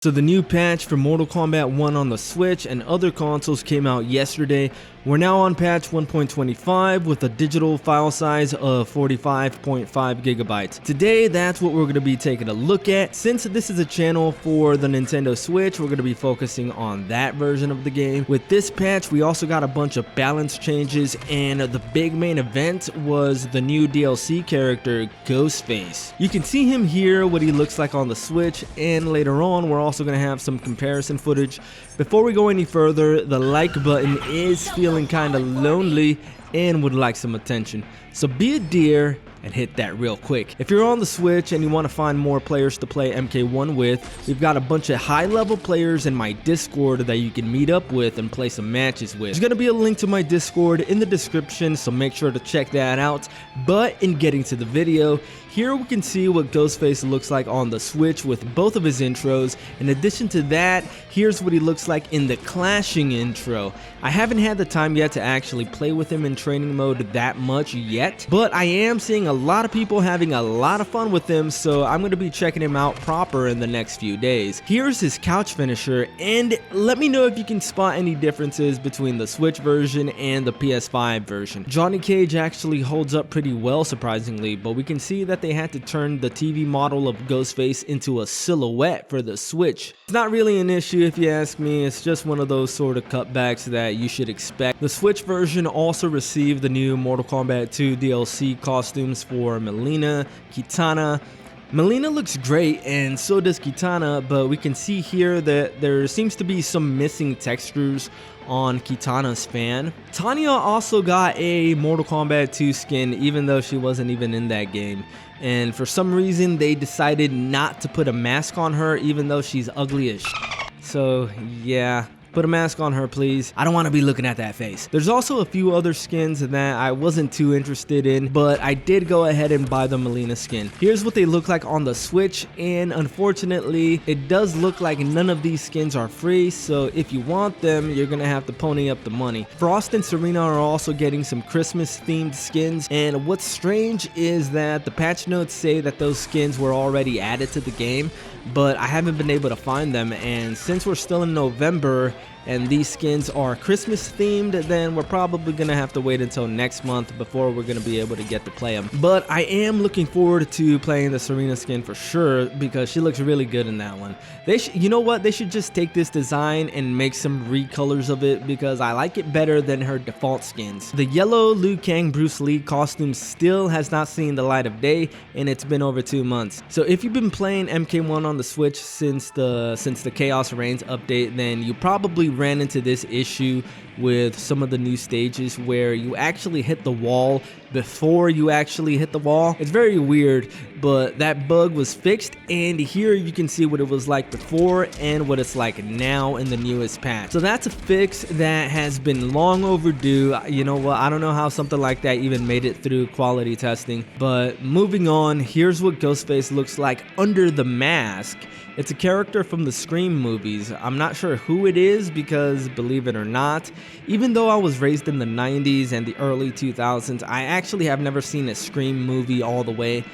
So the new patch for Mortal Kombat 1 on the Switch and other consoles came out yesterday. We're now on patch 1.25 with a digital file size of 45.5 gigabytes. Today, that's what we're going to be taking a look at. Since this is a channel for the Nintendo Switch, we're going to be focusing on that version of the game. With this patch, we also got a bunch of balance changes, and the big main event was the new DLC character, Ghostface. You can see him here, what he looks like on the Switch, and later on, we're also going to have some comparison footage. Before we go any further, the like button is feeling kind of lonely and would like some attention. So be a dear and hit that real quick. If you're on the Switch and you want to find more players to play MK1 with, we've got a bunch of high-level players in my Discord that you can meet up with and play some matches with. There's going to be a link to my Discord in the description, so make sure to check that out. But in getting to the video, here we can see what Ghostface looks like on the Switch with both of his intros. In addition to that, here's what he looks like in the clashing intro. I haven't had the time yet to actually play with him in training mode that much yet, but I am seeing a lot of people having a lot of fun with him, so I'm going to be checking him out proper in the next few days. Here's his couch finisher, and let me know if you can spot any differences between the Switch version and the PS5 version. Johnny Cage actually holds up pretty well, surprisingly, but we can see that they had to turn the TV model of Ghostface into a silhouette for the Switch. It's not really an issue if you ask me, it's just one of those sort of cutbacks that you should expect. The Switch version also received the new Mortal Kombat 2 DLC costumes for Melina, Kitana. Melina looks great and so does Kitana, but we can see here that there seems to be some missing textures on Kitana's fan. Tanya also got a Mortal Kombat 2 skin even though she wasn't even in that game. And for some reason they decided not to put a mask on her even though she's ugly as shit. So yeah. Put a mask on her, please. I don't want to be looking at that face. There's also a few other skins that I wasn't too interested in, but I did go ahead and buy the Melina skin. Here's what they look like on the Switch, and unfortunately, it does look like none of these skins are free, so if you want them, you're gonna have to pony up the money. Frost and Serena are also getting some Christmas-themed skins, and what's strange is that the patch notes say that those skins were already added to the game, but I haven't been able to find them, and since we're still in November and these skins are Christmas themed, then we're probably gonna have to wait until next month before we're gonna be able to get to play them. But I am looking forward to playing the Serena skin for sure because she looks really good in that one. You know what? They should just take this design and make some recolors of it because I like it better than her default skins. The yellow Liu Kang Bruce Lee costume still has not seen the light of day, and it's been over 2 months. So if you've been playing MK1 on the Switch since the Khaos Reigns update, then you probably ran into this issue with some of the new stages where you actually hit the wall before you actually hit the wall. It's very weird, but that bug was fixed, and here you can see what it was like before and what it's like now in the newest patch. So that's a fix that has been long overdue. You know what, I don't know how something like that even made it through quality testing. But moving on, here's what Ghostface looks like under the mask. It's a character from the Scream movies. I'm not sure who it is because, believe it or not, even though I was raised in the 90s and the early 2000s, I actually have never seen a Scream movie all the way.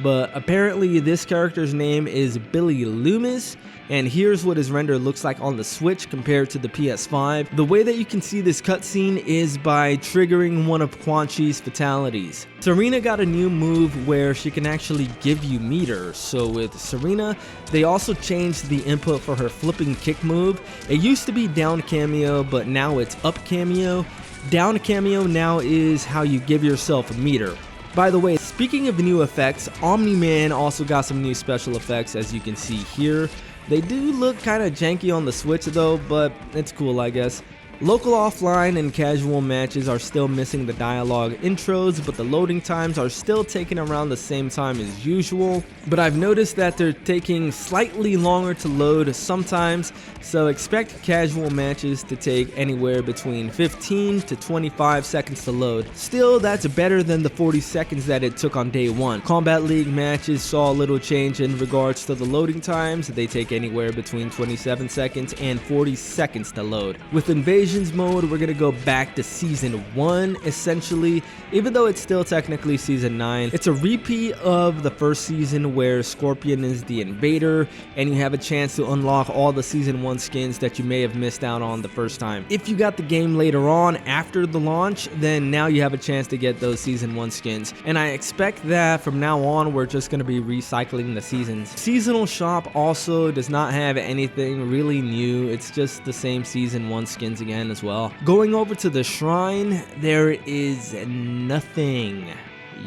But apparently this character's name is Billy Loomis, and here's what his render looks like on the Switch compared to the PS5. The way that you can see this cutscene is by triggering one of Quan Chi's fatalities. Serena got a new move where she can actually give you meter. So with Serena, they also changed the input for her flipping kick move. It used to be down cameo, but now it's up cameo. Down cameo now is how you give yourself a meter. By the way, speaking of new effects, Omni-Man also got some new special effects, as you can see here. They do look kind of janky on the Switch though, but it's cool, I guess. Local offline and casual matches are still missing the dialogue intros, but the loading times are still taking around the same time as usual. But I've noticed that they're taking slightly longer to load sometimes, so expect casual matches to take anywhere between 15 to 25 seconds to load. Still, that's better than the 40 seconds that it took on day one. Combat League matches saw a little change in regards to the loading times. They take anywhere between 27 seconds and 40 seconds to load. With Invasion Divisions mode, we're gonna go back to Season 1, essentially, even though it's still technically Season 9. It's a repeat of the first season where Scorpion is the invader, and you have a chance to unlock all the Season 1 skins that you may have missed out on the first time. If you got the game later on, after the launch, then now you have a chance to get those Season 1 skins. And I expect that from now on, we're just gonna be recycling the seasons. Seasonal Shop also does not have anything really new. It's just the same Season 1 skins again as well. Going over to the shrine, there is nothing.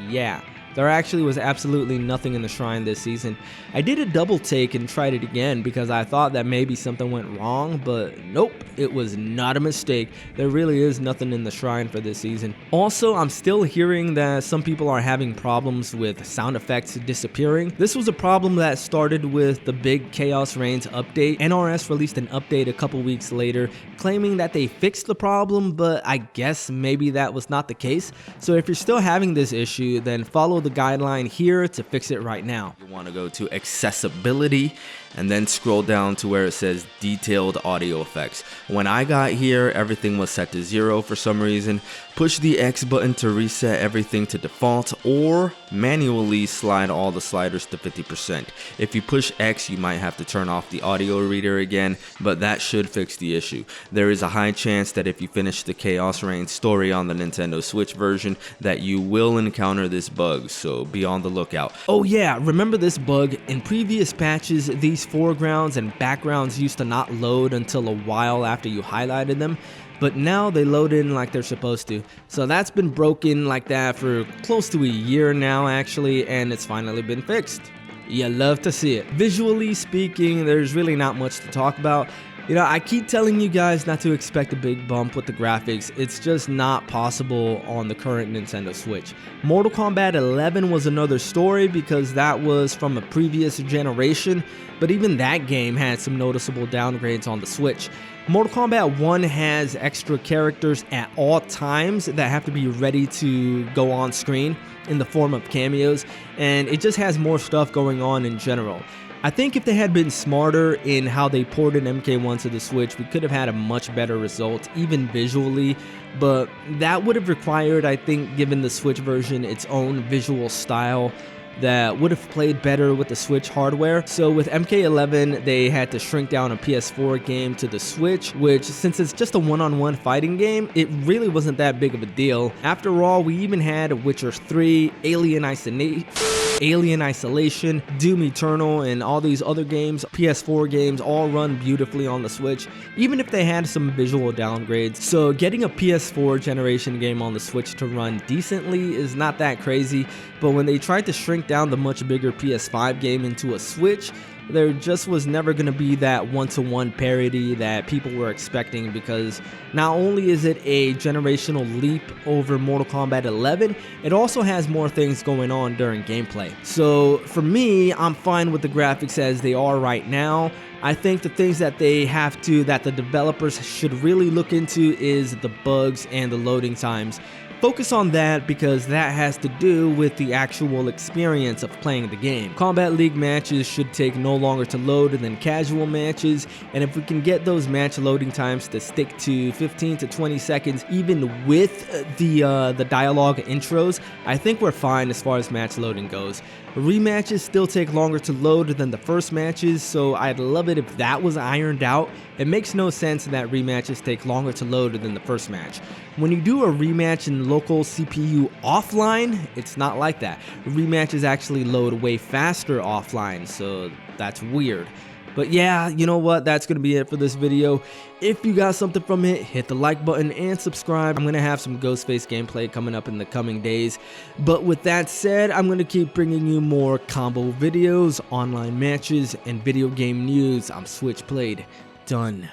Yeah. There actually was absolutely nothing in the shrine this season. I did a double take and tried it again because I thought that maybe something went wrong, but nope, it was not a mistake. There really is nothing in the shrine for this season. Also, I'm still hearing that some people are having problems with sound effects disappearing. This was a problem that started with the big Khaos Reigns update. NRS released an update a couple weeks later claiming that they fixed the problem, but I guess maybe that was not the case. So if you're still having this issue, then follow the guideline here to fix it right now. You want to go to accessibility and then scroll down to where it says detailed audio effects. When I got here, everything was set to 0 for some reason. Push the X button to reset everything to default, or manually slide all the sliders to 50%. If you push X, you might have to turn off the audio reader again, but that should fix the issue. There is a high chance that if you finish the Khaos Reigns story on the Nintendo Switch version, that you will encounter this bug, so be on the lookout. Oh yeah, remember this bug? In previous patches, these foregrounds and backgrounds used to not load until a while after you highlighted them, but now they load in like they're supposed to. So that's been broken like that for close to a year now actually, and it's finally been fixed. You love to see it. Visually speaking, there's really not much to talk about. You know, I keep telling you guys not to expect a big bump with the graphics. It's just not possible on the current Nintendo Switch. Mortal Kombat 11 was another story because that was from a previous generation, but even that game had some noticeable downgrades on the Switch. Mortal Kombat 1 has extra characters at all times that have to be ready to go on screen in the form of cameos, and it just has more stuff going on in general. I think if they had been smarter in how they ported MK1 to the Switch, we could have had a much better result, even visually, but that would have required, I think, given the Switch version its own visual style, that would have played better with the Switch hardware. So with MK11, they had to shrink down a PS4 game to the Switch, which, since it's just a one-on-one fighting game, it really wasn't that big of a deal. After all, we even had Witcher 3, Alien Isolation, Doom Eternal, and all these other games, PS4 games, all run beautifully on the Switch, even if they had some visual downgrades. So getting a PS4 generation game on the Switch to run decently is not that crazy, but when they tried to shrink down the much bigger PS5 game into a Switch, there just was never going to be that one-to-one parity that people were expecting, because not only is it a generational leap over Mortal Kombat 11, it also has more things going on during gameplay. So for me, I'm fine with the graphics as they are right now. I think the things that the developers should really look into is the bugs and the loading times. Focus on that because that has to do with the actual experience of playing the game. Combat League matches should take no longer to load than casual matches, and if we can get those match loading times to stick to 15 to 20 seconds even with the dialogue intros, I think we're fine as far as match loading goes. Rematches still take longer to load than the first matches, so I'd love it if that was ironed out. It makes no sense that rematches take longer to load than the first match. When you do a rematch in local CPU offline, it's not like that. Rematches actually load way faster offline, so that's weird. But yeah, you know what? That's going to be it for this video. If you got something from it, hit the like button and subscribe. I'm going to have some Ghostface gameplay coming up in the coming days. But with that said, I'm going to keep bringing you more combo videos, online matches, and video game news. I'm Switch Played. Done.